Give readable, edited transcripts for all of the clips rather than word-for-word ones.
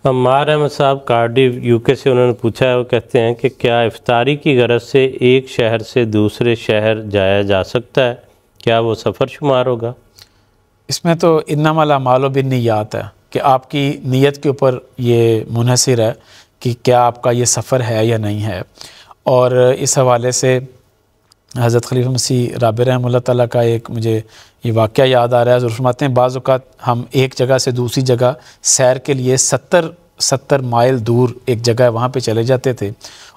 عمار احمد صاحب کارڈیف UK سے انہوں نے پوچھا ہے، وہ کہتے ہیں کہ کیا افطاری کی غرض سے ایک شہر سے دوسرے شہر جایا جا سکتا ہے؟ کیا وہ سفر شمار ہوگا؟ اس میں تو انما الاعمال بالنیات ہے کہ آپ کی نیت کے اوپر یہ منحصر ہے کہ کیا آپ کا یہ سفر ہے یا نہیں ہے۔ اور اس حوالے سے حضرت خلیفہ مسیح رابع رحمہ اللہ تعالیٰ کا ایک مجھے یہ واقعہ یاد آ رہا ہے۔ حضور فرماتے ہیں بعض اوقات ہم ایک جگہ سے دوسری جگہ سیر کے لیے 70 مائل دور ایک جگہ ہے، وہاں پہ چلے جاتے تھے،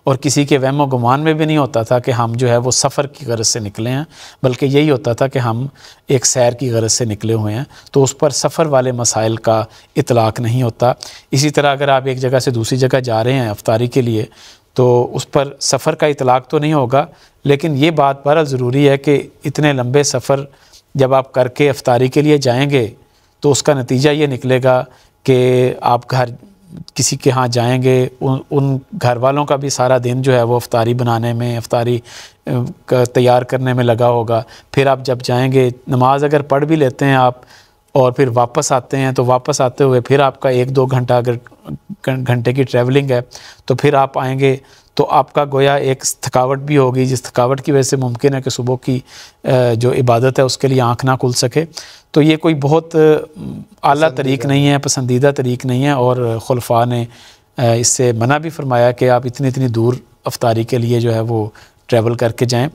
اور کسی کے وہم و گمان میں بھی نہیں ہوتا تھا کہ ہم جو ہے وہ سفر کی غرض سے نکلے ہیں، بلکہ یہی ہوتا تھا کہ ہم ایک سیر کی غرض سے نکلے ہوئے ہیں، تو اس پر سفر والے مسائل کا اطلاق نہیں ہوتا۔ اسی طرح اگر آپ ایک جگہ سے دوسری جگہ جا رہے ہیں افطاری کے لیے تو اس پر سفر کا اطلاق تو نہیں ہوگا، لیکن یہ بات بہرحال ضروری ہے کہ اتنے لمبے سفر جب آپ کر کے افطاری کے لیے جائیں گے تو اس کا نتیجہ یہ نکلے گا کہ آپ گھر کسی کے ہاں جائیں گے، ان گھر والوں کا بھی سارا دن جو ہے وہ افطاری بنانے میں، افطاری تیار کرنے میں لگا ہوگا۔ پھر آپ جب جائیں گے، نماز اگر پڑھ بھی لیتے ہیں آپ اور پھر واپس آتے ہیں تو واپس آتے ہوئے پھر آپ کا 1-2 گھنٹہ اگر گھنٹے کی ٹریولنگ ہے تو پھر آپ آئیں گے تو آپ کا گویا ایک تھکاوٹ بھی ہوگی، جس تھکاوٹ کی وجہ سے ممکن ہے کہ صبح کی جو عبادت ہے اس کے لیے آنکھ نہ کھل سکے۔ تو یہ کوئی بہت اعلیٰ طریق نہیں ہے، پسندیدہ طریق نہیں ہے، اور خلفاء نے اس سے منع بھی فرمایا کہ آپ اتنی دور افطاری کے لیے جو ہے وہ ٹریول کر کے جائیں،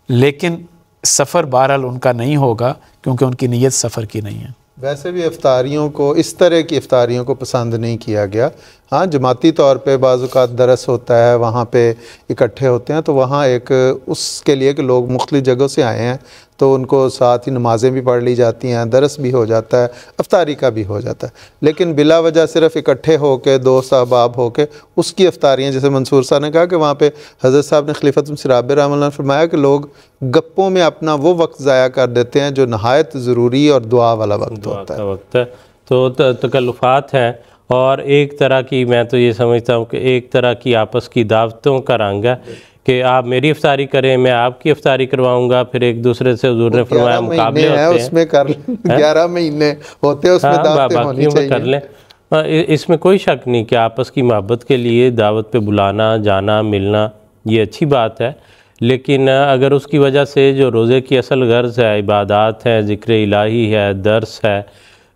لیکن سفر بہرحال ان کا نہیں ہوگا کیونکہ ان کی نیت سفر کی نہیں ہے۔ ویسے بھی افطاریوں کو اس طرح کی افطاریوں کو پسند نہیں کیا گیا۔ ہاں جماعتی طور پہ بعض اوقات درس ہوتا ہے، وہاں پہ اکٹھے ہوتے ہیں، تو وہاں ایک اس کے لیے کہ لوگ مختلف جگہوں سے آئے ہیں تو ان کو ساتھ ہی نمازیں بھی پڑھ لی جاتی ہیں، درس بھی ہو جاتا ہے، افطاری کا بھی ہو جاتا ہے، لیکن بلا وجہ صرف اکٹھے ہو کے دوست احباب ہو کے اس کی افطاریاں، جیسے منصور صاحب نے کہا کہ وہاں پہ حضرت صاحب نے خلیفۃ مسیح رابع رحمہ اللہ نے فرمایا کہ لوگ گپوں میں اپنا وہ وقت ضائع کر دیتے ہیں جو نہایت ضروری اور دعا والا وقت ہوتا ہے۔ تو تکلفات ہیں، اور ایک طرح کی، میں تو یہ سمجھتا ہوں کہ ایک طرح کی آپس کی دعوتوں کا رنگ ہے کہ آپ میری افطاری کریں، میں آپ کی افطاری کرواؤں گا، پھر ایک دوسرے سے حضور نے فرمایا مقابلے ہوتے ہیں، اس میں کر 11 مہینے ہوتے ہیں، اس میں دعوتیں ہونی چاہیے، کر لیں۔ اس میں کوئی شک نہیں کہ آپس کی محبت کے لیے دعوت پہ بلانا، جانا، ملنا یہ اچھی بات ہے، لیکن اگر اس کی وجہ سے جو روزے کی اصل غرض ہے، عبادات ہے، ذکر الہی ہے، درس ہے،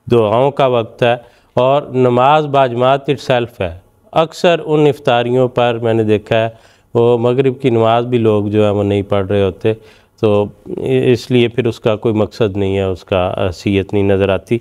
دعاؤں کا وقت ہے، اور نماز باجماعت اٹ سیلف ہے، اکثر ان افطاریوں پر میں نے دیکھا ہے وہ مغرب کی نماز بھی لوگ جو ہے وہ نہیں پڑھ رہے ہوتے، تو اس لیے پھر اس کا کوئی مقصد نہیں ہے، اس کا حیثیت نہیں نظر آتی۔